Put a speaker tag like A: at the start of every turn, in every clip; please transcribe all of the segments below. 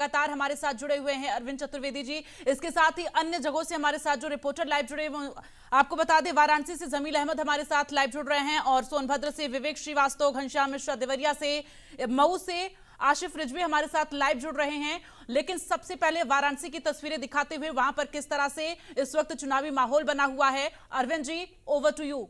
A: लगातार हमारे साथ जुड़े हुए हैं अरविंद चतुर्वेदी जी। इसके साथ ही अन्य जगहों से हमारे साथ जो रिपोर्टर लाइव जुड़े हुए, आपको बता दें वाराणसी से जमील अहमद हमारे साथ लाइव जुड़ रहे हैं और सोनभद्र से विवेक श्रीवास्तव, घनश्याम मिश्रा देवरिया से, मऊ से आशिफ रिजवी हमारे साथ लाइव जुड़ रहे हैं। लेकिन सबसे पहले वाराणसी की तस्वीरें दिखाते हुए वहां पर किस तरह से इस वक्त चुनावी माहौल बना हुआ है, Arvind ji over to you.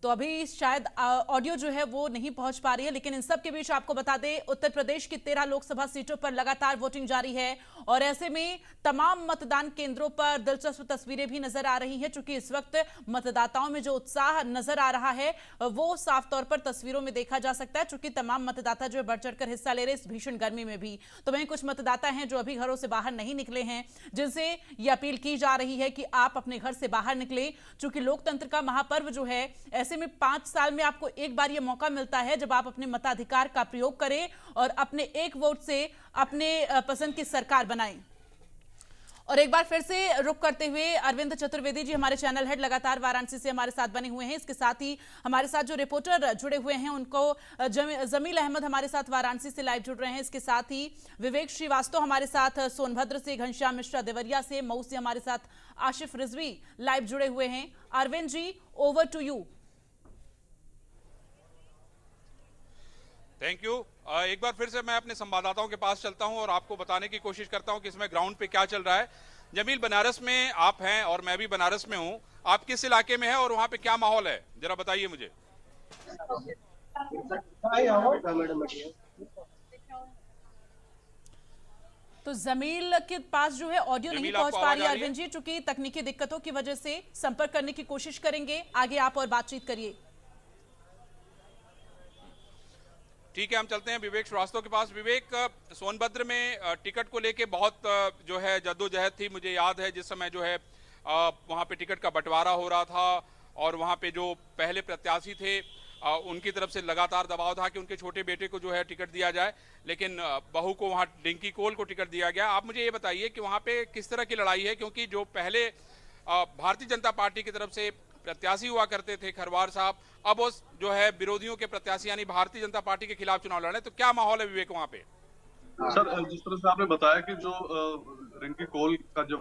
A: तो अभी शायद ऑडियो जो है वो नहीं पहुंच पा रही है, लेकिन इन सब के बीच आपको बता दें उत्तर प्रदेश की 13 लोकसभा सीटों पर लगातार वोटिंग जारी है और ऐसे में तमाम मतदान केंद्रों पर दिलचस्प तस्वीरें भी नजर आ रही हैं। चूंकि इस वक्त मतदाताओं में जो उत्साह नजर आ रहा है वो साफ तौर पर तस्वीरों में देखा जा सकता है, चूंकि तमाम मतदाता जो है बढ़ चढ़कर हिस्सा ले रहे इस भीषण गर्मी में भी। तो वहीं कुछ मतदाता हैं जो अभी घरों से बाहर नहीं निकले हैं, जिनसे ये अपील की जा रही है कि आप अपने घर से बाहर निकले, चूंकि लोकतंत्र का महापर्व जो है ऐसे में 5 साल में आपको एक बार यह मौका मिलता है जब आप अपने मताधिकार का प्रयोग करें और अपने एक वोट से अपने पसंद की सरकार बनाएं। और एक बार फिर से रुक करते हुए अरविंद चतुर्वेदी जी हमारे चैनल हेड लगातार वाराणसी से हमारे साथ बने हुए हैं। इसके साथ ही हमारे साथ जो रिपोर्टर जुड़े हुए हैं उनको जमील अहमद हमारे साथ वाराणसी से लाइव जुड़ रहे हैं। इसके साथ ही विवेक श्रीवास्तव हमारे साथ सोनभद्र से, घनश्याम मिश्रा देवरिया से, मऊ से हमारे साथ आशिफ रिजवी लाइव जुड़े हुए हैं। Arvind ji over to you.
B: Thank you. एक बार फिर से मैं अपने संवाददाताओं के पास चलता हूं और आपको बताने की कोशिश करता हूं कि इसमें ग्राउंड पे क्या चल रहा है। जमील, बनारस में आप हैं और मैं भी बनारस में हूं। आप किस इलाके में हैं और वहां पे क्या माहौल है, जरा बताइए मुझे।
A: तो जमील के पास जो है ऑडियो नहीं पहुंच पा रही है अरविंद जी, चूंकि तकनीकी दिक्कतों की वजह से संपर्क करने की कोशिश करेंगे। आगे आप और बातचीत करिए।
B: ठीक है, हम चलते हैं विवेक श्रीवास्तव के पास। विवेक, सोनभद्र में टिकट को लेके बहुत जो है जद्दोजहद थी। मुझे याद है जिस समय जो है वहां पे टिकट का बंटवारा हो रहा था और वहां पे जो पहले प्रत्याशी थे उनकी तरफ से लगातार दबाव था कि उनके छोटे बेटे को जो है टिकट दिया जाए, लेकिन बहू को वहां डिंकी कोल को टिकट दिया गया। आप मुझे ये बताइए कि वहां पे किस तरह की लड़ाई है, क्योंकि जो पहले भारतीय जनता पार्टी की तरफ से प्रत्याशी हुआ करते थे खरवार साहब, अब वो जो है विरोधियों के प्रत्याशी यानी भारतीय जनता पार्टी के खिलाफ चुनाव लड़े। तो क्या माहौल है विवेक वहां पे?
C: सर, जिस तरह से आपने बताया कि जो रिंकी कोल का जब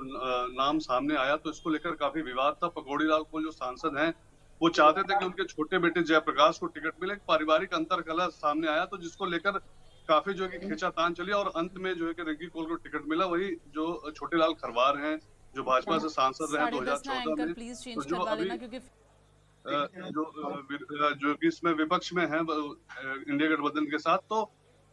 C: नाम सामने आया तो इसको लेकर काफी विवाद था। पकौड़ी लाल कोल जो सांसद हैं वो चाहते थे कि उनके छोटे बेटे जयप्रकाश को टिकट मिले। पारिवारिक अंतरकलह सामने आया तो जिसको लेकर काफी जो है कि खींचातान चली और अंत में जो है कि रिंकी कोल को टिकट मिला। वही जो छोटे लाल खरवार हैं जो भाजपा से सांसद रहे 2014 में, तो जो अभी जो कि इसमें विपक्ष में है इंडिया गठबंधन के साथ, तो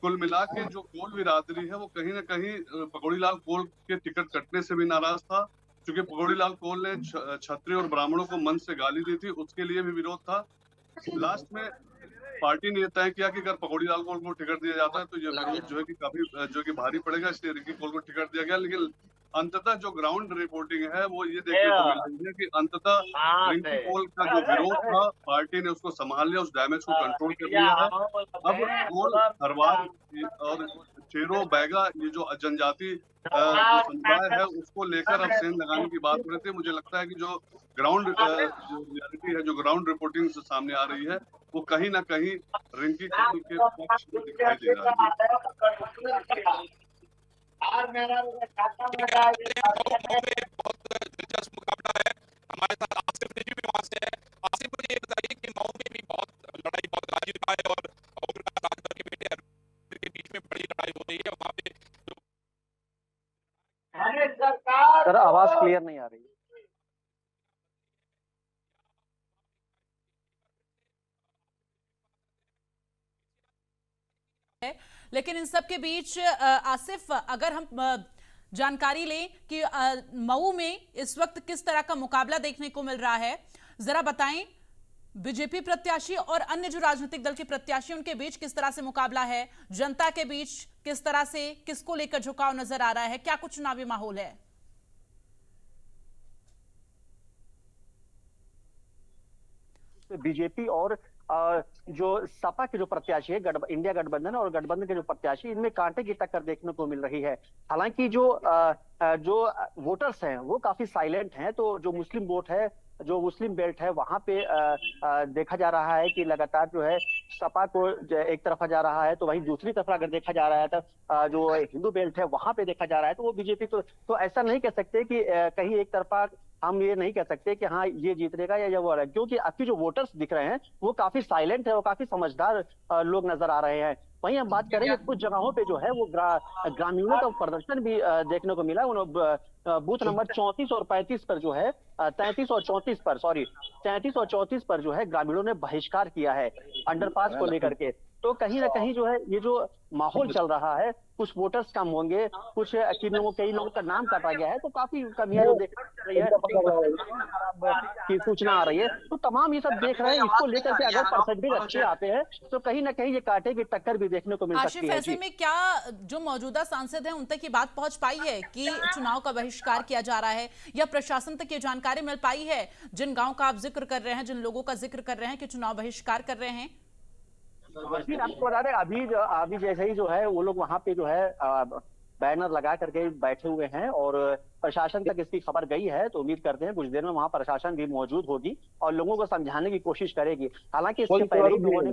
C: कुल मिला के जो कोल बिरादरी है वो कहीं ना कहीं पकौड़ी लाल कोल के टिकट कटने से भी नाराज था, क्योंकि पकौड़ी लाल कोल ने क्षत्रिय और ब्राह्मणों को मन से गाली दी थी, उसके लिए भी विरोध था। लास्ट में पार्टी ने तय किया कि अगर पकौड़ी लाल कोल को टिकट दिया जाता है तो ये विरोध जो है कि काफी जो कि भारी पड़ेगा, इसलिए रिंकी कोल को टिकट दिया गया। लेकिन अंततः जो ग्राउंड रिपोर्टिंग है वो ये देखने को मिल रही है कि अंततः रिंकी कोल का जो विरोध था पार्टी ने उसको संभाल लिया, उस डैमेज को कंट्रोल कर लिया है। अब कोल, खरवार और चेरो बैगा ये जो जनजाति समुदाय है उसको लेकर अब सेंध लगाने की बात हो रही थी। मुझे लगता है कि जो ग्राउंड रियलिटी है, जो ग्राउंड रिपोर्टिंग से सामने आ रही है, वो कहीं ना कहीं रिंकी कोल के पक्ष में दिखाई दे रहा है।
B: बहुत दिलचस्प मुकाबला है। हमारे साथ आसिफ रिजवी भी वहां से है। आसिफ, मुझे ये बताइए कि मऊ में भी बहुत लड़ाई, बहुत राजी है और राजभर के बेटे के बीच में बड़ी लड़ाई हो रही है वहां पे।
D: सर, आवाज क्लियर नहीं आ रही
A: है। लेकिन इन सब के बीच आसिफ, अगर हम जानकारी लें कि मऊ में इस वक्त किस तरह का मुकाबला देखने को मिल रहा है, जरा बताएं। बीजेपी प्रत्याशी और अन्य जो राजनीतिक दल के प्रत्याशी उनके बीच किस तरह से मुकाबला है, जनता के बीच किस तरह से किसको लेकर झुकाव नजर आ रहा है, क्या कुछ चुनावी माहौल है?
D: बीजेपी और जो सपा के जो प्रत्याशी है, इंडिया गठबंधन और गठबंधन के जो प्रत्याशी, इनमें कांटे की टक्कर देखने को मिल रही है। हालांकि जो वोटर्स हैं वो काफी साइलेंट हैं, तो जो मुस्लिम वोट है जो मुस्लिम बेल्ट है वहां पे देखा जा रहा है कि लगातार जो है सपा को एक तरफा जा रहा है, तो वहीं दूसरी तरफ अगर देखा जा रहा है तो जो हिंदू बेल्ट है वहां पे देखा जा रहा है तो वो बीजेपी तो ऐसा नहीं कह सकते कि कहीं एक तरफा हम ये नहीं कह सकते कि हाँ ये जीतेगा या वो, क्योंकि आपकी जो वोटर्स दिख रहे हैं वो काफी साइलेंट है और काफी समझदार लोग नजर आ रहे हैं। वहीं हम बात करेंगे कुछ जगहों पे जो है वो ग्रामीणों का प्रदर्शन भी देखने को मिला। बूथ नंबर 34 और 35 पर जो है 33 और 34 पर 33 और 34 पर जो है ग्रामीणों ने बहिष्कार किया है अंडरपास को लेकर के। तो कहीं ना कहीं जो है ये जो माहौल चल रहा है, कुछ वोटर्स कम होंगे, कुछ कई लोगों का नाम काटा गया है, तो काफी कमियां जो देख रही है की सूचना आ रही है। तो तमाम ये सब देख रहे हैं, इसको लेकर के अगर परसेंटेज अच्छे आते हैं तो कहीं ना कहीं ये कांटे की टक्कर भी देखने को मिल सकती
A: आशिफ,
D: है।
A: ऐसे में क्या जो मौजूदा सांसद हैं उन तक ये बात पहुंच पाई है कि चुनाव का बहिष्कार किया जा रहा है, या प्रशासन तक ये जानकारी मिल पाई है जिन गांव का आप जिक्र कर रहे हैं, जिन लोगों का जिक्र कर रहे हैं कि चुनाव बहिष्कार कर रहे हैं?
D: फिर आपको बता दें अभी जैसे ही जो है वो लोग वहां पे जो है बैनर लगा करके बैठे हुए हैं और प्रशासन तक इसकी खबर गई है, तो उम्मीद करते हैं कुछ देर में वहां प्रशासन भी मौजूद होगी और लोगों को समझाने की कोशिश करेगी। हालांकि इससे पहले ही लोगों ने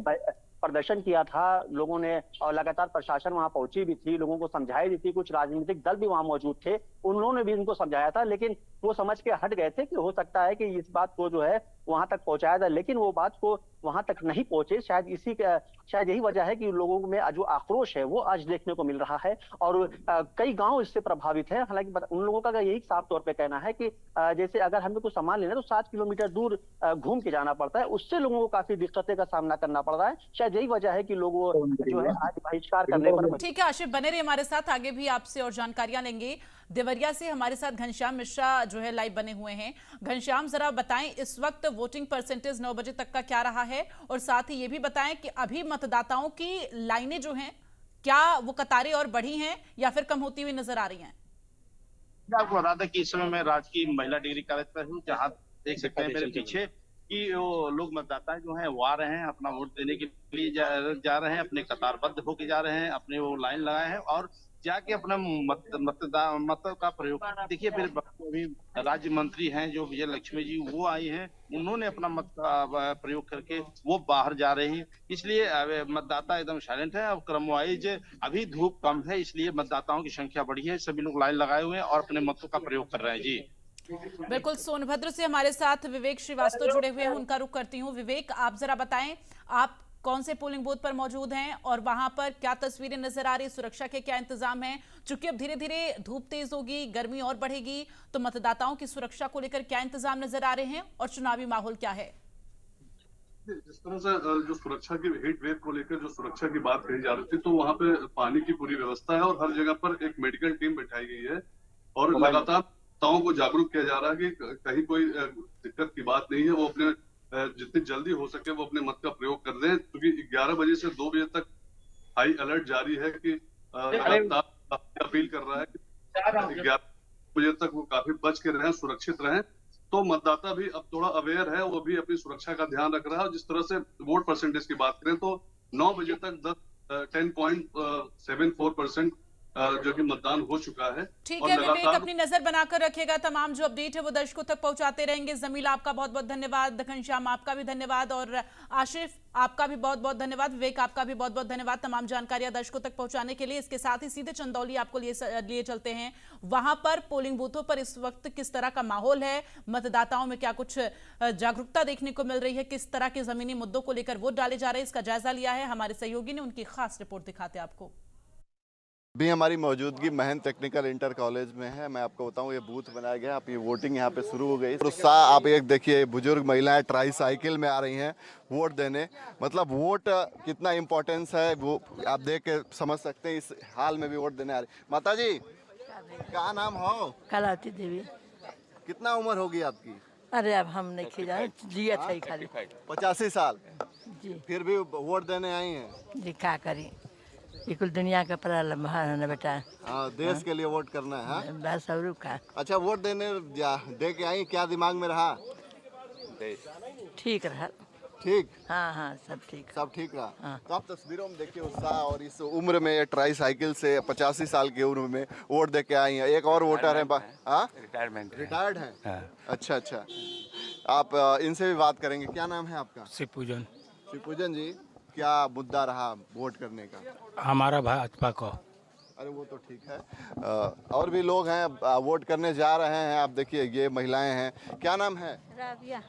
D: प्रदर्शन किया था, लोगों ने, और लगातार प्रशासन वहां पहुंची भी थी, लोगों को समझाई भी थी, कुछ राजनीतिक दल भी वहां मौजूद थे, उन्होंने भी इनको समझाया था, लेकिन वो समझ के हट गए थे कि हो सकता है कि इस बात को जो है वहां तक पहुंचाया था, लेकिन वो बात को वहां तक नहीं पहुंचे। शायद यही वजह है कि लोगों में जो आक्रोश है वो आज देखने को मिल रहा है और कई गांव इससे प्रभावित है। हालांकि उन लोगों का यही साफ तौर पे कहना है कि जैसे अगर हमें कुछ सामान लेना है तो 7 किलोमीटर दूर घूम के जाना पड़ता है, उससे लोगों को काफी दिक्कतें का सामना करना पड़ रहा है। शायद यही वजह है कि लोग जो है आज बहिष्कार करने पर।
A: ठीक है आशिफ, बने रहिए हमारे साथ, आगे भी आपसे और जानकारियां लेंगे। देवरिया से हमारे साथ घनश्याम मिश्रा जो है लाइव बने हुए हैं। घनश्याम, जरा बताएं इस वक्त वोटिंग परसेंटेज 9 बजे तक का क्या रहा है, और साथ ही ये भी बताएं कि अभी मतदाताओं की लाइनें जो हैं क्या वो कतारें और बढ़ी हैं या फिर कम होती हुई नजर आ रही हैं?
E: आपको बता दें कि इस समय मैं राजकीय महिला डिग्री कॉलेज पर हूँ, जहाँ देख सकते हैं मेरे पीछे कि वो लोग मतदाता जो हैं वो आ रहे हैं, अपना वोट देने के लिए जा रहे हैं, अपने कतारबद्ध होके जा रहे हैं, अपने वो लाइन लगाए हैं और जाके अपना मत का प्रयोग। देखिए मेरे अभी राज्य मंत्री हैं जो विजय लक्ष्मी जी, वो आई हैं, उन्होंने अपना मत का प्रयोग करके वो बाहर जा रहे हैं, इसलिए मतदाता एकदम साइलेंट है। अब क्रम वाइज अभी धूप कम है, इसलिए मतदाताओं की संख्या बढ़ी है, सभी लोग लाइन लगाए हुए हैं और अपने मतों का प्रयोग कर रहे हैं। जी
A: बिल्कुल, सोनभद्र से हमारे साथ विवेक श्रीवास्तव जुड़े हुए हैं, उनका रुख करती हूँ। विवेक, आप जरा बताएं आप कौन से पोलिंग बूथ पर मौजूद हैं और वहां पर क्या तस्वीरें नजर आ रही, सुरक्षा के क्या इंतजाम हैं? चूंकि अब धीरे धीरे धूप तेज होगी, गर्मी और बढ़ेगी, तो मतदाताओं की सुरक्षा को लेकर क्या इंतजाम नजर आ रहे हैं और चुनावी माहौल क्या है?
C: जिस तरह से जो सुरक्षा की हीट वेव को लेकर जो सुरक्षा की बात कही जा रही थी, तो वहाँ पे पानी की पूरी व्यवस्था है और हर जगह पर एक मेडिकल टीम बैठाई गई है और लगातार ताओं को जागरूक किया जा रहा है कि कहीं कोई दिक्कत की बात नहीं है, वो अपने जितनी जल्दी हो सके वो अपने मत का प्रयोग कर दें, क्योंकि 11 बजे से 2 बजे तक हाई अलर्ट जारी है कि लगातार अपील कर रहा है कि 11 बजे तक वो काफी बच के रहें, सुरक्षित रहें। तो मतदाता भी अब थोड़ा अवेयर है, वो भी अपनी सुरक्षा का ध्यान रख रहा है। और जिस तरह से वोट परसेंटेज की बात करें तो 9 बजे तक 10.74% जो कि मतदान हो चुका है।
A: ठीक है विवेक, अपनी नजर बनाकर रखेगा, तमाम जो अपडेट है वो दर्शकों तक पहुंचाते रहेंगे। जमीला आपका बहुत बहुत धन्यवाद, घनश्याम आपका भी धन्यवाद और आशिफ आपका भी बहुत बहुत धन्यवाद, विवेक आपका भी बहुत बहुत धन्यवाद तमाम जानकारियां दर्शकों तक पहुंचाने के लिए। इसके साथ ही सीधे चंदौली आपको लिए चलते हैं, वहां पर पोलिंग बूथों पर इस वक्त किस तरह का माहौल है, मतदाताओं में क्या कुछ जागरूकता देखने को मिल रही है, किस तरह के जमीनी मुद्दों को लेकर वोट डाले जा रहे हैं, इसका जायजा लिया है हमारे सहयोगी ने। उनकी खास रिपोर्ट दिखाते हैं आपको।
F: भी हमारी मौजूदगी महंत टेक्निकल इंटर कॉलेज में है। मैं आपको बताऊं ये बूथ बनाया गया, आप ये वोटिंग यहाँ पे शुरू हो गई। उत्साह आप एक देखिए, बुजुर्ग महिलाएं ट्राई साइकिल में आ रही हैं वोट देने। मतलब वोट कितना इम्पोर्टेंस है वो आप देख के समझ सकते हैं, इस हाल में भी वोट देने आ रही। माता जी क्या नाम हो?
G: कलावती देवी।
F: कितना उम्र होगी आपकी?
G: अरे अब हम नहीं खिलाए, जिया था खाली
F: 85 साल
G: जी।
F: फिर भी वोट देने आई हैं?
G: जी क्या करी, बिल्कुल दुनिया का प्रॉब्लम है ना बेटा।
F: हाँ, देश के लिए वोट करना है।
G: बस और का।
F: अच्छा, वोट दे के आई, क्या दिमाग में रहा?
G: ठीक रहा।
F: ठीक,
G: हाँ हाँ सब ठीक,
F: सब ठीक रहा।
G: हाँ।
F: तो आप तस्वीरों में देखिए उत्साह, और इस उम्र में ट्राई साइकिल से 85 साल की उम्र में वोट दे के आई हैं। एक और वोटर है, रिटायर्ड हैं। अच्छा अच्छा, आप इनसे भी बात करेंगे। क्या नाम है आपका?
H: शिवपूजन।
F: शिवपूजन जी, क्या मुद्दा रहा वोट करने का?
H: हमारा भाजपा को।
F: अरे वो तो ठीक है, और भी लोग हैं वोट करने जा रहे हैं। आप देखिए ये महिलाएं हैं। क्या नाम है?
I: राबिया।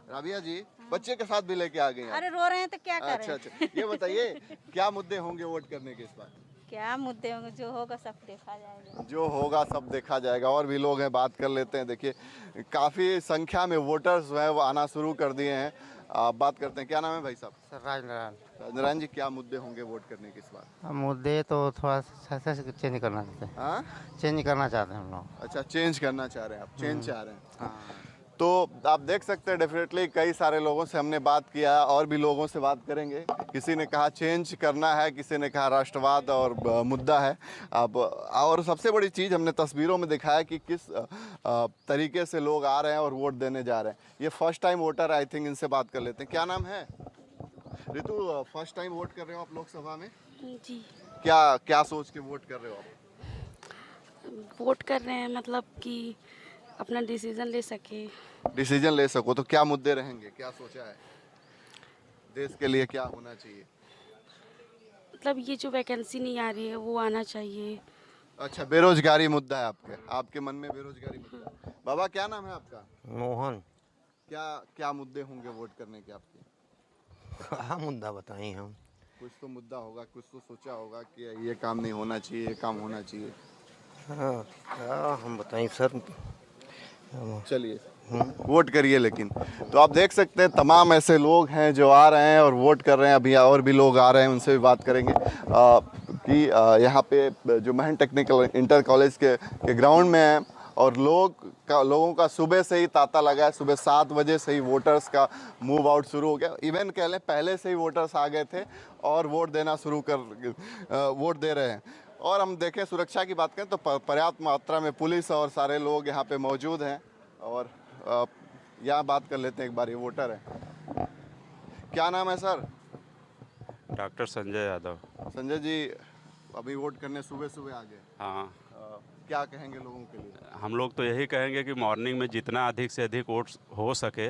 F: राबिया जी, बच्चे के साथ भी लेके आ गई हैं।
I: अरे रो रहे हैं तो क्या करें?
F: अच्छा अच्छा, ये बताइए क्या मुद्दे होंगे वोट करने के इस बार?
I: क्या मुद्दे होंगे, जो होगा सब देखा जाएगा।
F: जो होगा सब देखा जाएगा। और भी लोग हैं, बात कर लेते हैं। देखिए काफ़ी संख्या में वोटर्स जो है वो आना शुरू कर दिए हैं। आप बात करते हैं। क्या नाम है भाई साहब?
J: सर राजनारायण।
F: राजनारायण जी, क्या मुद्दे होंगे वोट करने के इस बार?
J: मुद्दे तो थोड़ा सा चेंज करना चाहते हैं।
F: हाँ,
J: चेंज करना चाहते हैं हम लोग।
F: अच्छा, चेंज करना चाह रहे हैं आप? चेंज चाह रहे हैं।
J: हाँ।
F: तो आप देख सकते हैं डेफिनेटली कई सारे लोगों से हमने बात किया, और भी लोगों से बात करेंगे। किसी ने कहा चेंज करना है, किसी ने कहा राष्ट्रवाद और मुद्दा है। अब और सबसे बड़ी चीज़ हमने तस्वीरों में दिखाया कि किस तरीके से लोग आ रहे हैं और वोट देने जा रहे हैं। ये first time voter, I think इनसे बात कर लेते हैं। क्या नाम है? रितु, फर्स्ट टाइम वोट कर रहे हो आप लोकसभा में?
K: जी,
F: क्या क्या सोच के वोट कर रहे हो आप?
K: वोट कर रहे हैं मतलब कि अपना डिसीजन ले सके।
F: डिसीजन ले सको तो क्या मुद्दे रहेंगे, क्या सोचा है? देश के लिए क्या होना चाहिए?
K: मतलब ये जो वैकेंसी नहीं आ रही है वो आना चाहिए।
F: अच्छा, बेरोजगारी मुद्दा है आपके मन में? बेरोजगारी मुद्दा है। बाबा, क्या नाम है आपका?
J: मोहन।
F: क्या क्या मुद्दे होंगे वोट करने के आपके?
J: हाँ, मुद्दा बताएं हम।
F: कुछ तो मुद्दा होगा, कुछ तो सोचा होगा कि ये काम नहीं होना चाहिए, ये काम होना चाहिए।
J: हाँ, क्या हम बताएं सर?
F: चलिए वोट करिए। लेकिन तो आप देख सकते हैं तमाम ऐसे लोग हैं जो आ रहे हैं और वोट कर रहे हैं। अभी और भी लोग आ रहे हैं, उनसे भी बात करेंगे कि यहाँ पे जो महन टेक्निकल इंटर कॉलेज के ग्राउंड में है, और लोगों का सुबह से ही तांता लगा है। सुबह 7 बजे से ही वोटर्स का मूव आउट शुरू हो गया। इवन कह लें पहले से ही वोटर्स आ गए थे और वोट देना वोट दे रहे हैं। और हम देखें सुरक्षा की बात करें तो पर्याप्त मात्रा में पुलिस और सारे लोग यहाँ पे मौजूद हैं। और यहाँ बात कर लेते हैं, एक बार ये वोटर है। क्या नाम है सर?
L: डॉक्टर संजय यादव।
F: संजय जी, अभी वोट करने सुबह सुबह आ गए।
L: हाँ,
F: क्या कहेंगे लोगों के लिए?
L: हम लोग तो यही कहेंगे कि मॉर्निंग में जितना अधिक से अधिक वोट हो सके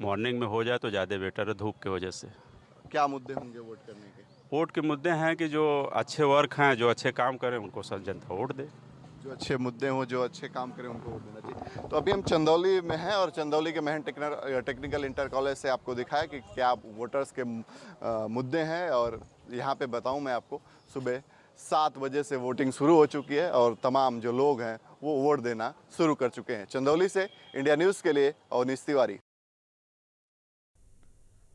L: मॉर्निंग में हो जाए तो ज़्यादा बेटर है, धूप की वजह से।
F: क्या मुद्दे होंगे वोट करने के?
L: वोट के मुद्दे हैं कि जो अच्छे वर्क हैं, जो अच्छे काम करें, उनको सब जनता वोट दे।
F: जो अच्छे मुद्दे हों, जो अच्छे काम करें, उनको वोट देना चाहिए। तो अभी हम चंदौली में हैं और चंदौली के महन टेक्निकल इंटर कॉलेज से आपको दिखाया कि क्या वोटर्स के मुद्दे हैं। और यहाँ पे बताऊँ मैं आपको, सुबह 7 बजे से वोटिंग शुरू हो चुकी है और तमाम जो लोग हैं वो वोट देना शुरू कर चुके हैं। चंदौली से इंडिया न्यूज़ के लिए अवनीश तिवारी।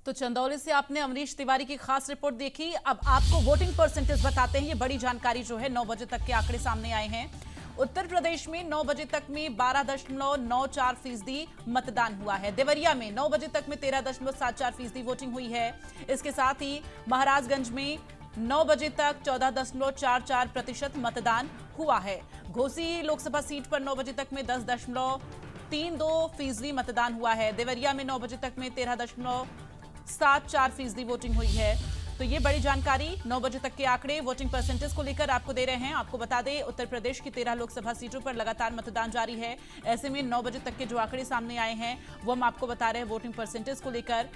A: तो चंदौली से आपने अमरीश तिवारी की खास रिपोर्ट देखी। अब आपको वोटिंग परसेंटेज बताते हैं। ये बड़ी जानकारी जो है 9 बजे तक के आंकड़े सामने आए हैं। उत्तर प्रदेश में 9 बजे तक में 12.94% मतदान हुआ है। देवरिया में 9 बजे तक में 13.74% वोटिंग हुई है। इसके साथ ही महाराजगंज में 9 बजे तक 14.44% मतदान हुआ है। घोसी लोकसभा सीट पर 9 बजे तक में 10.32% मतदान हुआ है। देवरिया में 9 बजे तक में 13.74% वोटिंग हुई है। तो ये बड़ी जानकारी 9 बजे तक के आंकड़े वोटिंग परसेंटेज को लेकर आपको दे रहे हैं। आपको बता दें उत्तर प्रदेश की 13 लोकसभा सीटों पर लगातार मतदान जारी है। ऐसे में 9 बजे तक के जो आंकड़े सामने आए हैं वो हम आपको बता रहे हैं वोटिंग परसेंटेज को लेकर।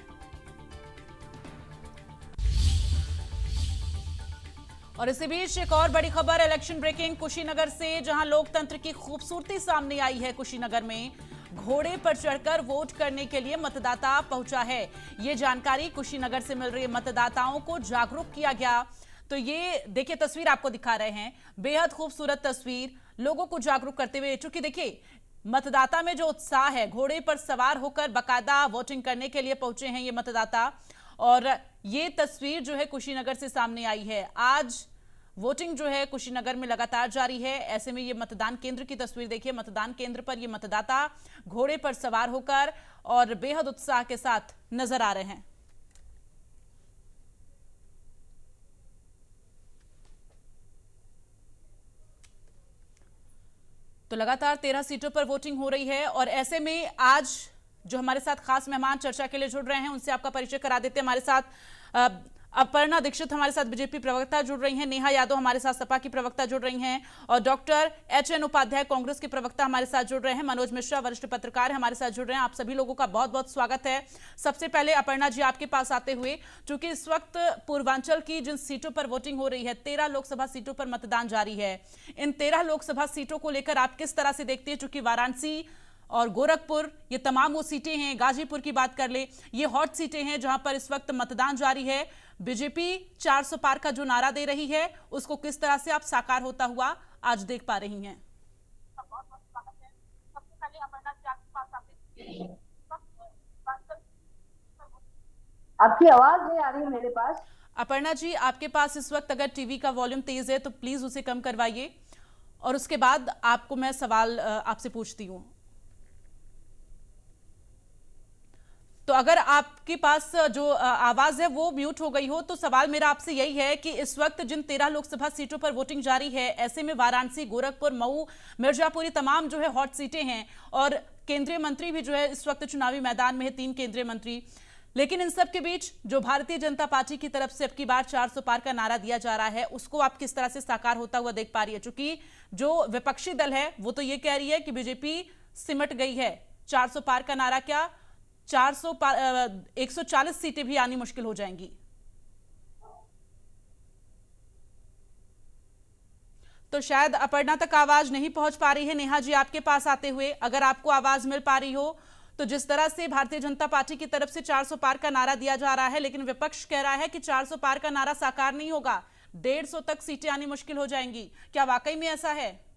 A: और इसी बीच एक और बड़ी खबर, इलेक्शन ब्रेकिंग कुशीनगर से, जहां लोकतंत्र की खूबसूरती सामने आई है। कुशीनगर में घोड़े पर चढ़कर वोट करने के लिए मतदाता पहुंचा है। ये जानकारी कुशीनगर से मिल रही है। मतदाताओं को जागरूक किया गया। तो ये देखिए तस्वीर आपको दिखा रहे हैं, बेहद खूबसूरत तस्वीर लोगों को जागरूक करते हुए। चूंकि देखिए मतदाता में जो उत्साह है, घोड़े पर सवार होकर बाकायदा वोटिंग करने के लिए पहुंचे हैं ये मतदाता। और ये तस्वीर जो है कुशीनगर से सामने आई है। आज वोटिंग जो है कुशीनगर में लगातार जारी है। ऐसे में ये मतदान केंद्र की तस्वीर देखिए। मतदान केंद्र पर ये मतदाता घोड़े पर सवार होकर और बेहद उत्साह के साथ नजर आ रहे हैं। तो लगातार 13 सीटों पर वोटिंग हो रही है। और ऐसे में आज जो हमारे साथ खास मेहमान चर्चा के लिए जुड़ रहे हैं उनसे आपका परिचय करा देते हैं। हमारे साथ अपर्णा दीक्षित हमारे साथ बीजेपी प्रवक्ता जुड़ रही हैं, नेहा यादव हमारे साथ सपा की प्रवक्ता जुड़ रही हैं और डॉक्टर एचएन उपाध्याय कांग्रेस के प्रवक्ता हमारे साथ जुड़ रहे हैं, मनोज मिश्रा वरिष्ठ पत्रकार हमारे साथ जुड़ रहे हैं। आप सभी लोगों का बहुत बहुत स्वागत है। सबसे पहले अपर्णा जी आपके पास आते हुए, चूंकि इस वक्त पूर्वांचल की जिन सीटों पर वोटिंग हो रही है, 13 लोकसभा सीटों पर मतदान जारी है, इन 13 लोकसभा सीटों को लेकर आप किस तरह से देखते हैं? चूंकि वाराणसी और गोरखपुर ये तमाम वो सीटें हैं, गाजीपुर की बात कर ले, ये हॉट सीटें हैं जहां पर इस वक्त मतदान जारी है। बीजेपी 400 पार का जो नारा दे रही है, उसको किस तरह से आप साकार होता हुआ आज देख पा रही हैं?
H: आपकी आवाज नहीं आ रही है मेरे पास।
A: अपर्णा जी, आपके पास इस वक्त अगर टीवी का वॉल्यूम तेज है तो प्लीज उसे कम करवाइए और उसके बाद आपको मैं सवाल आपसे पूछती हूँ। तो अगर आपके पास जो आवाज है वो म्यूट हो गई हो तो सवाल मेरा आपसे यही है कि इस वक्त जिन 13 लोकसभा सीटों पर वोटिंग जारी है, ऐसे में वाराणसी, गोरखपुर, मऊ, मिर्जापुर, ये तमाम जो है हॉट सीटें हैं और केंद्रीय मंत्री भी जो है इस वक्त चुनावी मैदान में है, 3 केंद्रीय मंत्री। लेकिन इन सब के बीच जो भारतीय जनता पार्टी की तरफ से अब की बार 400 पार का नारा दिया जा रहा है, उसको आप किस तरह से साकार होता हुआ देख पा रही है? चूंकि जो विपक्षी दल है वो तो ये कह रही है कि बीजेपी सिमट गई है, 400 पार का नारा क्या 140 सीटें भी आनी मुश्किल हो जाएंगी। तो शायद अपर्णा तक आवाज नहीं पहुंच पा रही है। नेहा जी आपके पास आते हुए, अगर आपको आवाज मिल पा रही हो तो जिस तरह से भारतीय जनता पार्टी की तरफ से 400 पार का नारा दिया जा रहा है, लेकिन विपक्ष कह रहा है कि 400 पार का नारा साकार नहीं होगा, 150 तक सीटें आनी मुश्किल हो जाएंगी। क्या वाकई में ऐसा है?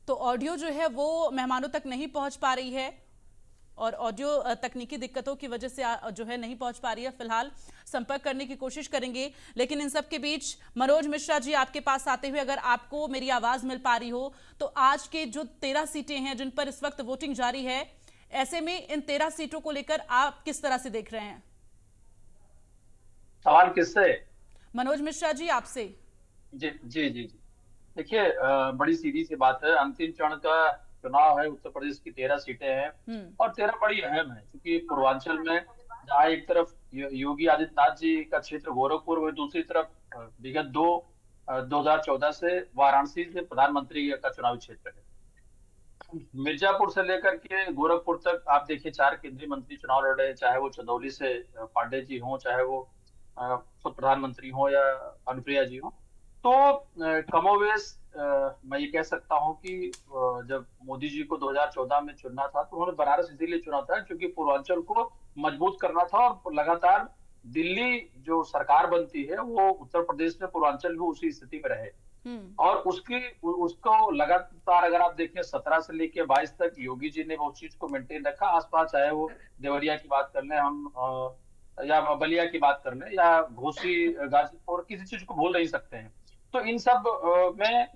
A: तो ऑडियो जो है वो मेहमानों तक नहीं पहुंच पा रही है और ऑडियो तकनीकी दिक्कतों की वजह से जो है नहीं पहुंच पा रही है। फिलहाल संपर्क करने की कोशिश करेंगे, लेकिन इन सब के बीच मनोज मिश्रा जी आपके पास आते हुए, अगर आपको मेरी आवाज मिल पा रही हो तो आज के जो 13 सीटें हैं जिन पर इस वक्त वोटिंग जारी है, ऐसे में इन 13 सीटों को लेकर आप किस तरह से देख रहे हैं?
M: सवाल किससे?
A: मनोज मिश्रा जी आपसे।
M: जी जी जी जी देखिए, बड़ी सीधी सी बात है। अंतिम चरण का चुनाव है, उत्तर प्रदेश की 13 सीटें हैं और 13 बड़ी अहम है, क्योंकि पूर्वांचल में जहाँ एक तरफ योगी आदित्यनाथ जी का क्षेत्र गोरखपुर, वही दूसरी तरफ विगत 2014 से वाराणसी से प्रधानमंत्री का चुनावी क्षेत्र है। मिर्जापुर से लेकर के गोरखपुर तक आप देखिए 4 केंद्रीय मंत्री चुनाव लड़ रहे हैं, चाहे वो चंदौली से पांडे जी हों, चाहे वो खुद प्रधानमंत्री हो या अनुप्रिया जी हो। तो कमोवेश मैं ये कह सकता हूँ कि जब मोदी जी को 2014 में चुनना था तो उन्होंने बनारस इसीलिए चुना था क्योंकि पूर्वांचल को मजबूत करना था और लगातार दिल्ली जो सरकार बनती है वो उत्तर प्रदेश में पूर्वांचल भी उसी स्थिति में रहे और उसको लगातार अगर आप देखें 17 से लेके 22 तक योगी जी ने वो चीज को मेंटेन रखा आसपास, चाहे वो देवरिया की बात कर लें हम या बलिया की बात कर लें या घोसी, गाजीपुर, किसी चीज को भूल नहीं सकते हैं। तो इन सब में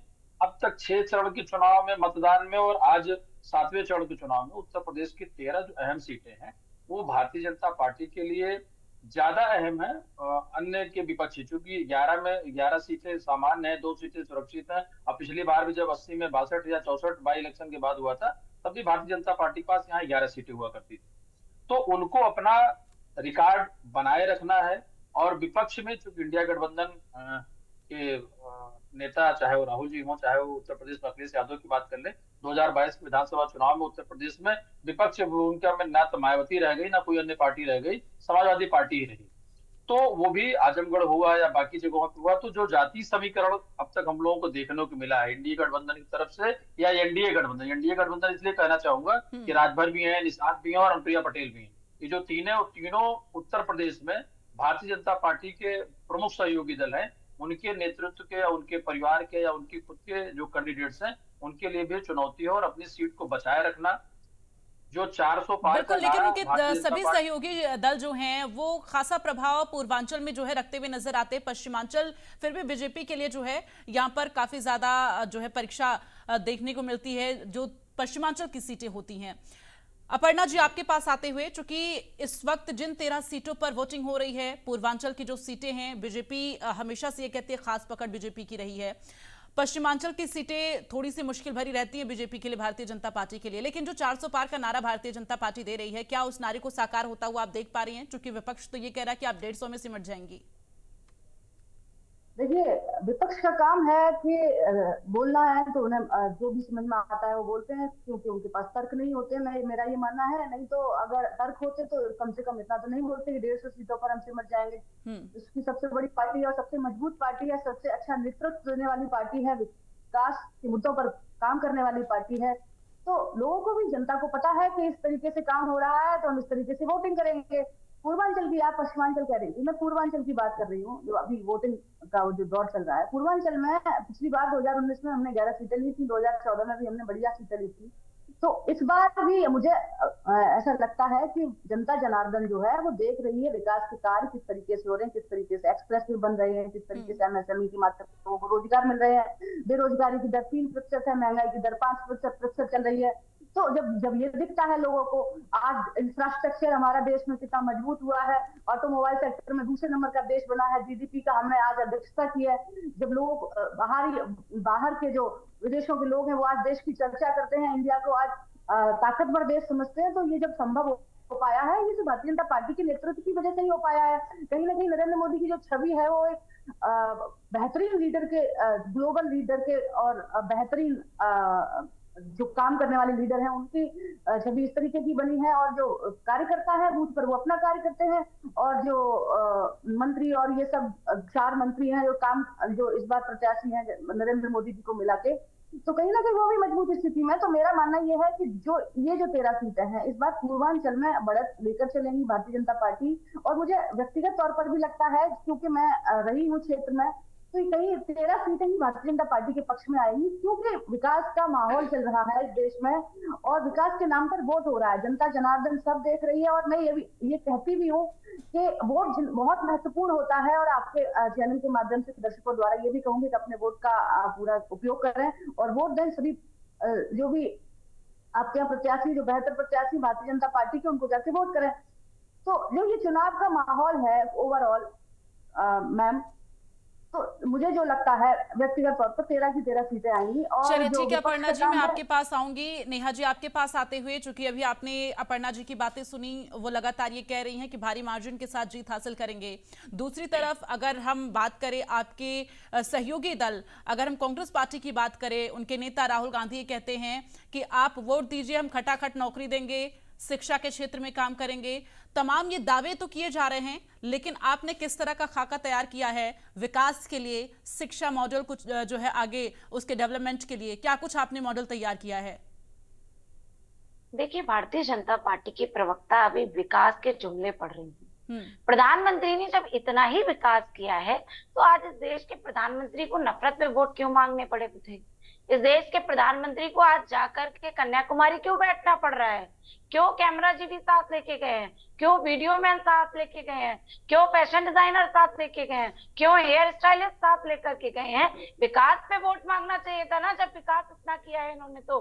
M: अब तक 6 चरण के चुनाव में मतदान में और आज 7वें चरण के चुनाव में उत्तर प्रदेश की 13 जो अहम सीटें हैं वो भारतीय जनता पार्टी के लिए ज्यादा अहम है अन्य के विपक्षी, क्योंकि 11 सीटें सामान्य है, 2 सीटें सुरक्षित है। अब पिछली बार भी जब 80 में 62 या 64 बाई इलेक्शन के बाद हुआ था तब भी भारतीय जनता पार्टी के पास यहाँ 11 सीटें हुआ करती थी। तो उनको अपना रिकॉर्ड बनाए रखना है और विपक्ष में चूंकि इंडिया गठबंधन के नेता, चाहे वो राहुल जी हो, चाहे वो उत्तर प्रदेश में अखिलेश यादव की बात कर ले, 2022 के विधानसभा चुनाव में उत्तर प्रदेश में विपक्ष भूमिका में ना तो मायावती रह गई ना कोई अन्य पार्टी रह गई, समाजवादी पार्टी ही रही। तो वो भी आजमगढ़ हुआ या बाकी जगहों पर हुआ। तो जो जातीय समीकरण अब तक हम लोगों को देखने को मिला है इंडिया गठबंधन की तरफ से या एनडीए गठबंधन इसलिए कहना चाहूंगा कि राजभर भी है, निषाद भी है और अनुप्रिया पटेल भी है। ये जो तीनों उत्तर प्रदेश में भारतीय जनता पार्टी के प्रमुख सहयोगी दल हैं, उनके नेतृत्व के या उनके परिवार के या उनके खुद के जो कैंडिडेट्स हैं उनके लिए भी चुनौती है और अपनी सीट को बचाए रखना। जो 400 पार
A: बिल्कुल, लेकिन उनके सभी सहयोगी दल जो हैं वो खासा प्रभाव पूर्वांचल में जो है रखते हुए नजर आते हैं। पश्चिमांचल फिर भी बीजेपी के लिए जो है यहाँ पर काफी ज्यादा जो है परीक्षा देखने को मिलती है, जो पश्चिमांचल की सीटें होती हैं। अपर्णा जी आपके पास आते हुए, चूंकि इस वक्त जिन 13 सीटों पर वोटिंग हो रही है, पूर्वांचल की जो सीटें हैं, बीजेपी हमेशा से ये कहती है खास पकड़ बीजेपी की रही है। पश्चिमांचल की सीटें थोड़ी सी मुश्किल भरी रहती हैं बीजेपी के लिए, भारतीय जनता पार्टी के लिए, लेकिन जो 400 पार का नारा भारतीय जनता पार्टी दे रही है, क्या उस नारे को साकार होता हुआ आप देख पा रही हैं? क्योंकि विपक्ष तो ये कह रहा है कि आप 150 में सिमट जाएंगी।
H: देखिए, विपक्ष का काम है कि बोलना है तो उन्हें जो भी समझ में आता है वो बोलते हैं, क्योंकि उनके पास तर्क नहीं होते। मेरा ये मानना है, नहीं तो अगर तर्क होते तो कम से कम इतना तो नहीं बोलते कि 150 सीटों पर हम सिमट जाएंगे। इसकी सबसे बड़ी पार्टी है और सबसे मजबूत पार्टी है, सबसे अच्छा नेतृत्व देने वाली पार्टी है, विकास के मुद्दों पर काम करने वाली पार्टी है। तो लोगों को भी, जनता को पता है कि इस तरीके से काम हो रहा है तो हम इस तरीके से वोटिंग करेंगे। पूर्वांचल की, आप पश्चिमांचल कह रही थी, मैं पूर्वांचल की बात कर रही हूँ, जो अभी वोटिंग का जो दौर चल रहा है। पूर्वांचल में पिछली बार 2019 में हमने 11 सीटें ली थी, 2014 में भी हमने बढ़िया सीटें ली थी। तो इस बार भी मुझे ऐसा लगता है कि जनता जनार्दन जो है वो देख रही है विकास के कार्य किस तरीके से हो रहे हैं, किस तरीके से एक्सप्रेस वे बन रहे हैं, किस तरीके से एमएसएमई के माध्यम से लोगों को रोजगार मिल रहे हैं, बेरोजगारी की दर 3% है, महंगाई की दर 5% चल रही है। तो जब ये दिखता है लोगों को, आज इंफ्रास्ट्रक्चर हमारा देश में कितना मजबूत हुआ है, ऑटोमोबाइल सेक्टर में दूसरे नंबर का देश बना है, जीडीपी का हमने आज अध्यक्षता की है। जब लोग बाहर के जो विदेशों के लोग हैं वो आज देश की चर्चा करते हैं, इंडिया को आज ताकतवर देश समझते हैं, तो ये जब संभव हो पाया है, ये तो भारतीय जनता पार्टी के नेतृत्व की वजह से ही हो पाया है। कहीं ना कहीं नरेंद्र मोदी की जो छवि है वो एक बेहतरीन लीडर के, ग्लोबल लीडर के और बेहतरीन जो काम करने वाले लीडर हैं उनकी छवि इस तरीके की बनी है। और जो कार्यकर्ता है बूथ पर वो अपना कार्य करते हैं, और जो मंत्री और ये सब 4 मंत्री हैं जो इस बार प्रत्याशी हैं नरेंद्र मोदी जी को मिला के, तो कहीं ना कहीं वो भी मजबूत स्थिति में। तो मेरा मानना ये है कि जो ये जो 13 सीटें हैं इस बार पूर्वांचल में बढ़त लेकर चलेंगी भारतीय जनता पार्टी। और मुझे व्यक्तिगत तौर पर भी लगता है, क्योंकि मैं रही हूँ क्षेत्र में, तो कहीं 13 सीटें ही भारतीय जनता पार्टी के पक्ष में आएंगी, क्योंकि विकास का माहौल चल रहा है इस देश में और विकास के नाम पर वोट हो रहा है। जनता जनार्दन सब देख रही है। और मैं ये कहती भी हूँ कि वोट बहुत महत्वपूर्ण होता है। और आपके चैनल के माध्यम से दर्शकों द्वारा ये भी कहूंगी कि अपने वोट का पूरा उपयोग करें और वोट दें। सभी जो भी आपके यहाँ प्रत्याशी, जो बेहतर प्रत्याशी भारतीय जनता पार्टी के, उनको जाके वोट करें। तो जो ये चुनाव का माहौल है ओवरऑल मैम, तो मुझे जो लगता है व्यक्तिगत तौर पर 13 की 13 सीटें आएंगी। और
A: चलिए ठीक है अपर्णा जी, मैं आपके पास आऊंगी। नेहा जी, आपके पास आते हुए, चूंकि अभी आपने अपर्णा जी की बातें सुनी, वो लगातार ये कह रही हैं कि भारी मार्जिन के साथ जीत हासिल करेंगे। दूसरी तरफ अगर हम बात करें आपके सहयोगी दल, अगर हम कांग्रेस पार्टी की बात करें, उनके नेता राहुल गांधी ये कहते हैं कि आप वोट दीजिए, हम खटाखट नौकरी देंगे, शिक्षा के क्षेत्र में काम करेंगे। तमाम ये दावे तो किए जा रहे हैं, लेकिन आपने किस तरह का खाका तैयार किया है विकास के लिए, शिक्षा मॉडल कुछ जो है आगे उसके डेवलपमेंट के लिए, क्या कुछ आपने मॉडल तैयार किया है?
N: देखिए, भारतीय जनता पार्टी के प्रवक्ता अभी विकास के जुमले पढ़ रही हैं। प्रधानमंत्री ने जब इतना ही विकास किया है तो आज इस देश के प्रधानमंत्री को नफरत पे वोट क्यों मांगने पड़े थे? इस देश के प्रधानमंत्री को आज जाकर के कन्याकुमारी क्यों बैठना पड़ रहा है? क्यों कैमरा जीडी साथ लेके गए हैं? क्यों वीडियो मैन साथ लेके गए हैं? क्यों फैशन डिजाइनर साथ लेके गए हैं? क्यों हेयर स्टाइलिस्ट साथ लेकर के गए हैं? विकास पे वोट मांगना चाहिए था ना, जब विकास इतना किया है इन्होंने तो।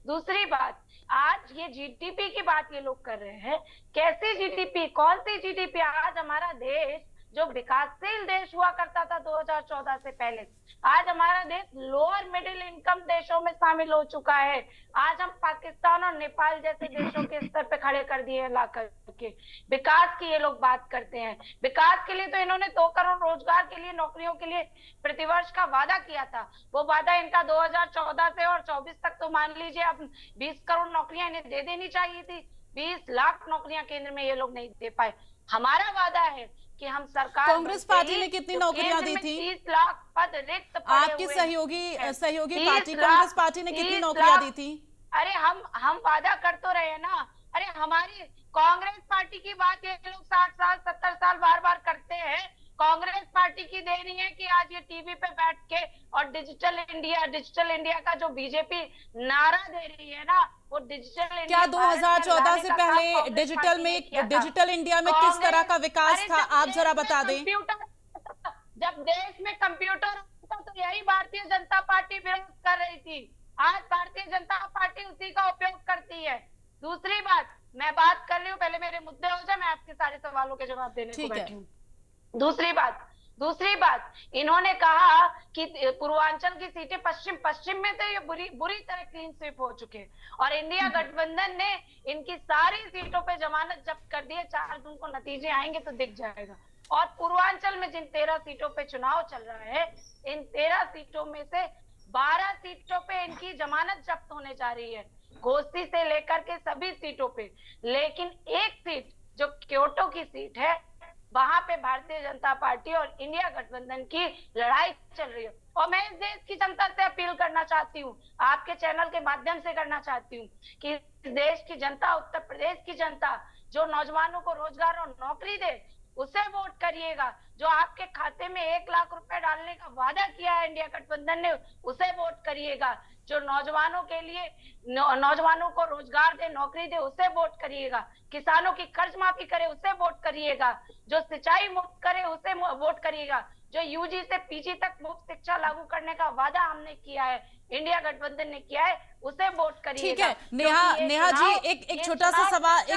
N: दूसरी बात, आज ये जीडीपी की बात ये लोग कर रहे हैं। कैसी जीडीपी, कौन सी जीडीपी? आज हमारा देश जो विकासशील देश हुआ करता था 2014 से पहले, आज हमारा देश लोअर मिडिल इनकम देशों में शामिल हो चुका है। आज हम पाकिस्तान और नेपाल जैसे देशों के स्तर पे खड़े कर दिए ला करके। विकास की ये लोग बात करते हैं। विकास के लिए तो इन्होंने 2 करोड़ रोजगार के लिए, नौकरियों के लिए प्रतिवर्ष का वादा किया था। वो वादा इनका 2014 से और 24 तक तो मान लीजिए अब 20 करोड़ नौकरियां इन्हें दे देनी चाहिए थी। 20 लाख नौकरियां केंद्र में ये लोग नहीं दे पाए। हमारा वादा है कि हम सरकार,
A: कांग्रेस पार्टी ने कितनी नौकरियां दी थी?
N: 30 लाख पद रिक्त पड़े
A: आपकी सहयोगी पार्टी कांग्रेस पार्टी ने कितनी नौकरियां दी थी?
N: अरे हम वादा कर तो रहे हैं ना। अरे हमारी कांग्रेस पार्टी की बात ये लोग 60 साल 70 साल बार बार करते हैं। कांग्रेस पार्टी की देरी है कि आज ये टीवी पे बैठ के और डिजिटल इंडिया का जो बीजेपी नारा दे रही है ना, वो डिजिटल इंडिया,
A: क्या 2014 से पहले डिजिटल इंडिया में किस तरह का विकास था, आप जरा बता दें।
N: जब देश में कंप्यूटर था तो यही भारतीय जनता पार्टी विरोध कर रही थी। आज भारतीय जनता पार्टी उसी का उपयोग करती है। दूसरी बात, मैं बात कर रही हूँ, पहले मेरे मुद्दे हो जाए, मैं आपके सारे सवालों के जवाब देने को बैठी हूँ। दूसरी बात, दूसरी बात, इन्होंने कहा कि पूर्वांचल की सीटें पश्चिम में तो ये बुरी तरह क्लीन स्वीप हो चुके हैं और इंडिया गठबंधन ने इनकी सारी सीटों पे जमानत जब्त कर दी है। 4 जून को नतीजे आएंगे तो दिख जाएगा। और पूर्वांचल में जिन 13 सीटों पे चुनाव चल रहा है, इन 13 सीटों में से 12 सीटों पे इनकी जमानत जब्त होने जा रही है, घोसी से लेकर के सभी सीटों पे। लेकिन एक सीट जो क्योटो की सीट है, वहां पे भारतीय जनता पार्टी और इंडिया गठबंधन की लड़ाई चल रही है। और मैं इस देश की जनता से अपील करना चाहती हूँ, आपके चैनल के माध्यम से करना चाहती हूँ कि इस देश की जनता, उत्तर प्रदेश की जनता जो नौजवानों को रोजगार और नौकरी दे, उसे वोट करिएगा। जो आपके खाते में 1 लाख रुपए डालने का वादा किया है इंडिया गठबंधन ने, उसे वोट करिएगा। जो नौजवानों के लिए, नौजवानों को रोजगार दे, नौकरी दे, उसे वोट करिएगा। किसानों की कर्ज माफी करे, उसे वोट करिएगा। जो सिंचाई मुक्त करे, उसे वोट करिएगा। जो यूजी से पीजी तक मुफ्त शिक्षा लागू करने का वादा हमने किया है, इंडिया गठबंधन ने किया है, उसे वोट करिएगा।
A: ठीक है नेहा जी, एक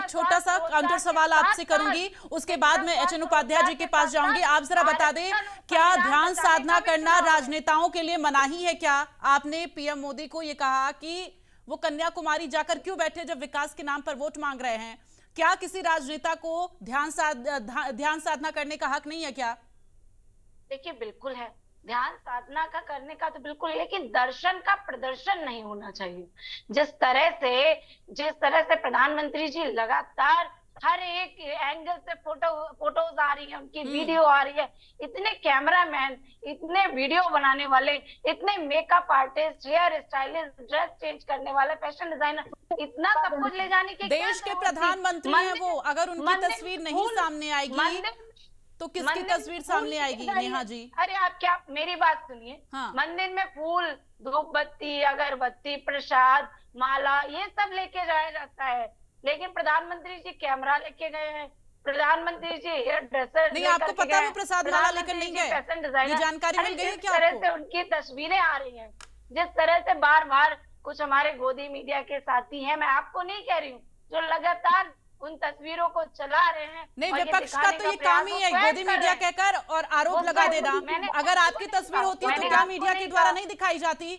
A: छोटा सा काउंटर सवाल आपसे करूंगी, उसके बाद में एचएन उपाध्याय जी के पास जाऊंगी। आप जरा बता दें, क्या ध्यान साधना करना राजनेताओं के लिए मनाही है क्या? आपने पीएम मोदी को ये कहा कि वो कन्याकुमारी जाकर क्यों बैठे जब विकास के नाम पर वोट मांग रहे हैं? क्या किसी राजनेता को ध्यान साधना करने का हक नहीं है क्या?
N: देखिए, बिल्कुल है, ध्यान साधना का करने का तो बिल्कुल, लेकिन दर्शन का प्रदर्शन नहीं होना चाहिए। जिस तरह से प्रधानमंत्री जी लगातार हर एक एंगल से फोटोज आ रही है, उनकी वीडियो आ रही है, इतने कैमरामैन, इतने वीडियो बनाने वाले, इतने makeup artist, hair stylist, dress change करने वाले, फैशन डिजाइनर, इतना सब कुछ ले जाने के
A: देश के प्रधानमंत्री हैं वो, अगर उनकी तस्वीर नहीं सामने आएगी तो किसकी तस्वीर सामने आएगी नेहा जी?
N: अरे आप क्या, मेरी बात सुनिए। हाँ। मंदिर में फूल, धूप बत्ती, अगरबत्ती, प्रसाद, माला, ये सब लेके जाया जाता है, लेकिन प्रधानमंत्री जी कैमरा लेके गए हैं, प्रधानमंत्री जी हेयर ड्रेसर
A: नहीं, आपको पता है वो प्रसाद माला लेकर नहीं गए?
N: फैशन डिजाइनर,
A: ये जानकारी मिल गई है क्या
N: आपको?
A: जिस
N: तरह से उनकी तस्वीरें आ रही हैं, जिस तरह से बार बार कुछ हमारे गोदी मीडिया के साथी हैं, मैं आपको नहीं कह रही हूँ, जो लगातार उन तस्वीरों को चला रहे हैं।
A: नहीं, विपक्ष का तो ये काम ही है गोदी मीडिया कहकर और आरोप लगा देना। अगर आपकी तस्वीर होती है तो क्या मीडिया के द्वारा नहीं दिखाई जाती?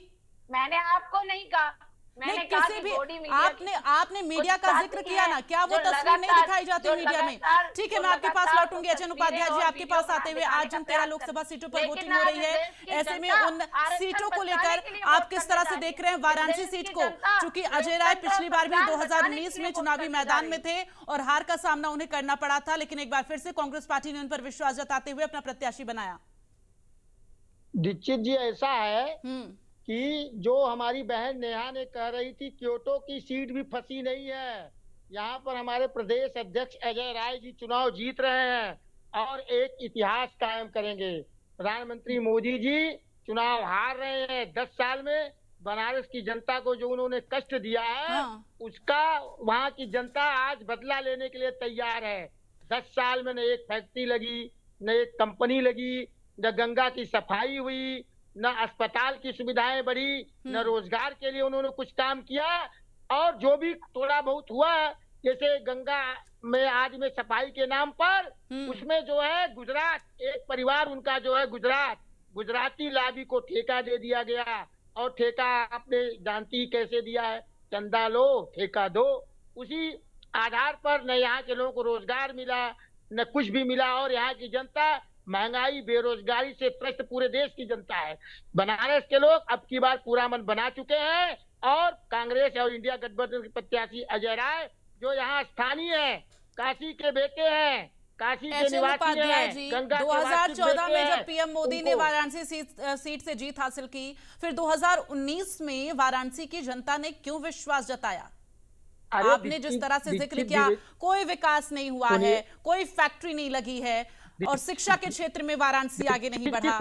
N: मैंने आपको नहीं कहा, मैंने कहा कि बॉडी मीडिया,
A: आपने मीडिया का जिक्र किया ना, क्या वो तस्वीर नहीं दिखाई जाती मीडिया में? ठीक है, मैं आपके पास लौटूंगी। एचएन उपाध्याय जी, आपके पास आते हुए, आज जिन 13 लोकसभा सीटों पर वोटिंग हो रही है, ऐसे में उन सीटों को लेकर आप किस तरह से देख रहे हैं? वाराणसी सीट को, चूंकि अजय राय पिछली बार भी 2019 में चुनावी मैदान में थे और हार का सामना उन्हें करना पड़ा था, लेकिन एक बार फिर से कांग्रेस पार्टी ने उन पर विश्वास जताते हुए अपना प्रत्याशी बनाया।
O: दीक्षित जी, ऐसा है कि जो हमारी बहन नेहा ने कह रही थी, क्योटो की सीट भी फंसी नहीं है। यहाँ पर हमारे प्रदेश अध्यक्ष अजय राय जी चुनाव जीत रहे हैं और एक इतिहास कायम करेंगे। प्रधानमंत्री मोदी जी चुनाव हार रहे हैं। 10 साल में बनारस की जनता को जो उन्होंने कष्ट दिया है, उसका वहाँ की जनता आज बदला लेने के लिए तैयार है। 10 साल में न एक फैक्ट्री लगी, न एक कंपनी लगी, न गंगा की सफाई हुई, न अस्पताल की सुविधाएं बढ़ी, न रोजगार के लिए उन्होंने कुछ काम किया। और जो भी थोड़ा बहुत हुआ, जैसे गंगा में आज में सफाई के नाम पर, उसमें जो है गुजरात, एक परिवार उनका जो है गुजराती लाबी को ठेका दे दिया गया। और ठेका आपने जानती कैसे दिया है, चंदा लो ठेका दो। उसी आधार पर न यहाँ के लोगों को रोजगार मिला, न कुछ भी मिला। और यहाँ की जनता महंगाई, बेरोजगारी से त्रस्त पूरे देश की जनता है। बनारस के लोग अब की बार पूरा मन बना चुके हैं और कांग्रेस और इंडिया गठबंधन के प्रत्याशी अजय राय, जो यहाँ स्थानीय है, काशी के बेटे हैं, काशी के निवासी हैं, गंगा
A: 2014 में जब पीएम मोदी ने वाराणसी सीट से जीत हासिल की, फिर 2019 में वाराणसी की जनता ने क्यों विश्वास जताया? आपने जिस तरह से जिक्र किया, कोई विकास नहीं हुआ है, कोई फैक्ट्री नहीं लगी है और शिक्षा के क्षेत्र में वाराणसी आगे नहीं बढ़ा,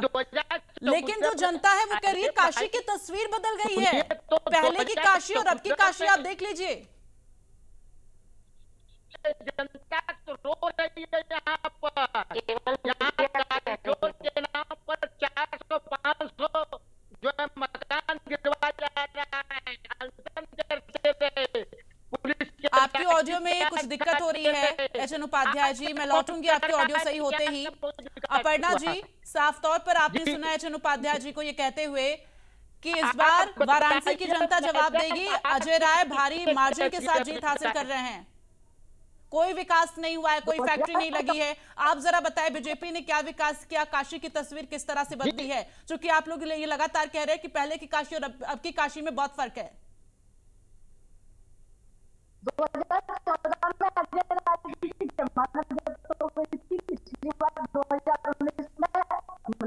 A: लेकिन जो जनता है वो कह रही है काशी की तस्वीर बदल गई है। पहले की काशी और अब की काशी आप देख लीजिए।
O: जनता तो रो रही है यहाँ पर, के नाम पर 400-500 जो है मकान गिरवा जा रहा है।
A: आपकी ऑडियो में कुछ दिक्कत हो रही है एचएन उपाध्याय जी, मैं लौटूंगी आपकी ऑडियो सही होते ही। अपर्णा जी, साफ तौर पर आपने सुना है चंद उपाध्याय जी को ये कहते हुए कि इस बार वाराणसी की जनता जवाब देगी। अजय राय भारी मार्जिन के साथ जीत हासिल कर रहे हैं। कोई विकास नहीं हुआ है, कोई फैक्ट्री नहीं लगी है। आप जरा बताएं बीजेपी ने क्या विकास किया, काशी की तस्वीर किस तरह से बदली है? क्योंकि आप लोग ये लगातार कह रहे हैं कि पहले की काशी और अब की काशी में बहुत फर्क है।
H: 2014 में अजय राय की जमानत जब्त हो गई थी, पिछली बार 2019 में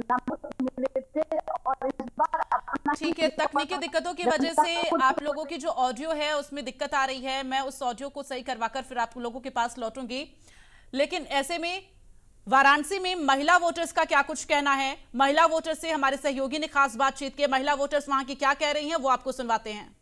H: नामुक्त मिले थे और इस बार अपना।
A: ठीक है, तकनीकी दिक्कतों की वजह से आप लोगों की जो ऑडियो है उसमें दिक्कत आ रही है। मैं उस ऑडियो को सही करवाकर फिर आप लोगों के पास लौटूंगी। लेकिन ऐसे में वाराणसी में महिला वोटर्स का क्या कुछ कहना है, महिला वोटर्स से हमारे सहयोगी ने खास बातचीत की। महिला वोटर्स वहां की क्या कह रही हैं वो आपको सुनवाते हैं।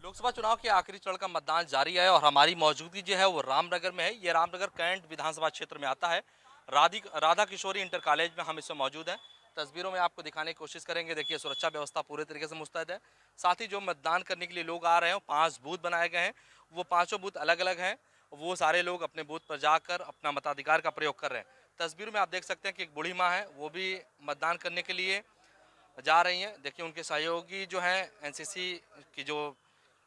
P: लोकसभा चुनाव के आखिरी चरण का मतदान जारी है और हमारी मौजूदगी जो है वो रामनगर में है। ये रामनगर कैंट विधानसभा क्षेत्र में आता है। राधा किशोरी इंटर कॉलेज में हम इसमें मौजूद हैं। तस्वीरों में आपको दिखाने की कोशिश करेंगे। देखिए, सुरक्षा व्यवस्था पूरे तरीके से मुस्तैद है। साथ ही जो मतदान करने के लिए लोग आ रहे हैं, 5 बूथ बनाए गए हैं। वो 5 बूथ अलग अलग हैं। वो सारे लोग अपने बूथ पर जाकर अपना मताधिकार का प्रयोग कर रहे हैं। तस्वीर में आप देख सकते हैं कि एक बूढ़ी माँ है, वो भी मतदान करने के लिए जा रही हैं। देखिए, उनके सहयोगी जो हैं एनसीसी की जो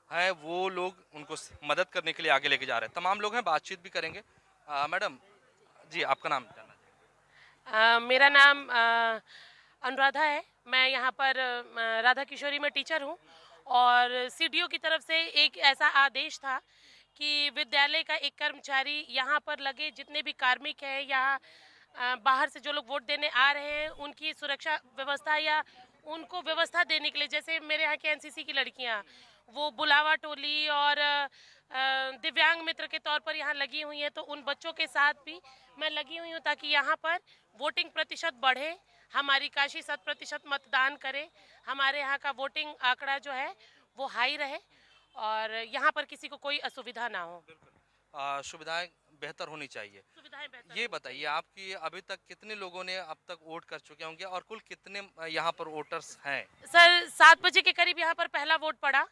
P: है वो लोग उनको मदद करने के लिए आगे लेके जा रहे हैं। तमाम लोग हैं, बातचीत भी करेंगे। मैडम जी, आपका नाम जानना चाहिए।
K: मेरा नाम अनुराधा है। मैं यहाँ पर राधा किशोरी में टीचर हूँ और सीडीओ की तरफ से एक ऐसा आदेश था कि विद्यालय का एक कर्मचारी यहाँ पर लगे जितने भी कार्मिक हैं, यहाँ बाहर से जो लोग वोट देने आ रहे हैं, उनकी सुरक्षा व्यवस्था या उनको व्यवस्था देने के लिए, जैसे मेरे यहाँ के एनसीसी की लड़कियाँ वो बुलावा टोली और दिव्यांग मित्र के तौर पर यहाँ लगी हुई हैं, तो उन बच्चों के साथ भी मैं लगी हुई हूँ ताकि यहाँ पर वोटिंग प्रतिशत बढ़े, हमारी काशी 100% मतदान करे, हमारे यहाँ का वोटिंग आंकड़ा जो है वो हाई रहे और यहाँ पर किसी को कोई असुविधा ना हो।
P: सुविधाएं बेहतर होनी चाहिए। ये बताइए, आपकी अभी तक कितने लोगों ने अब तक वोट कर चुके होंगे और कुल कितने यहाँ पर वोटर्स हैं?
K: सर, 7 बजे के करीब यहाँ पर पहला वोट पड़ा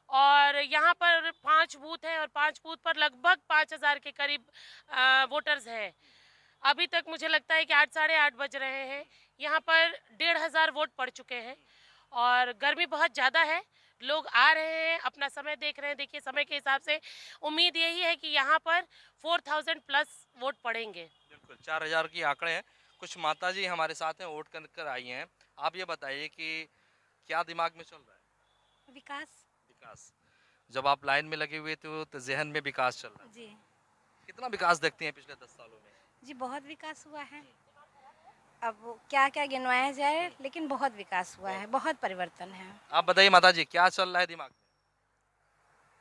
K: और यहाँ पर 5 बूथ हैं और 5 बूथ पर लगभग 5000 के करीब वोटर्स हैं। अभी तक मुझे लगता है कि 8 साढ़े 8 बज रहे हैं। यहाँ पर 1500 वोट पड़ चुके हैं और गर्मी बहुत ज़्यादा है। लोग आ रहे हैं, अपना समय देख रहे हैं। देखिए, समय के हिसाब से उम्मीद यही है कि यहाँ पर 4000 प्लस वोट पड़ेंगे।
P: बिल्कुल, 4000 की आंकड़े हैं। कुछ माता जी हमारे साथ हैं, वोट कर आई हैं। आप ये बताइए कि क्या दिमाग में चल रहा है?
I: विकास।
P: जब आप लाइन में लगे हुए थे तो जहन में विकास चल रहा है।
I: जी।
P: कितना विकास देखती हैं पिछले 10 सालों में?
I: जी, बहुत विकास हुआ है। अब वो क्या क्या गिनवाया जाए, लेकिन बहुत विकास हुआ है, बहुत परिवर्तन है।
P: आप बताइए माता जी, क्या चल रहा है दिमाग में?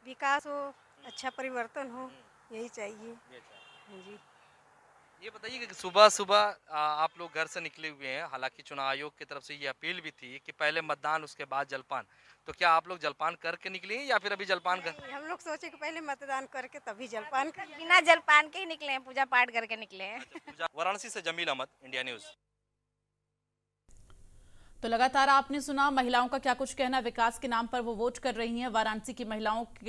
Q: विकास हो, अच्छा परिवर्तन हो, यही चाहिए। जी।
P: ये बताइए कि सुबह सुबह आप लोग घर से निकले हुए हैं। हालांकि चुनाव आयोग की तरफ से ये अपील भी थी कि पहले मतदान उसके बाद जलपान, तो क्या आप लोग जलपान करके निकले हैं या फिर अभी जलपान कर?
Q: हम लोग सोचे कि पहले मतदान करके तभी जलपान कर।
I: बिना जलपान के ही निकले हैं, पूजा पाठ करके निकले हैं।
P: वाराणसी से जमील अहमद, इंडिया न्यूज।
A: तो लगातार आपने सुना महिलाओं का क्या कुछ कहना, विकास के नाम पर वो वोट कर रही हैं। वाराणसी की महिलाओं के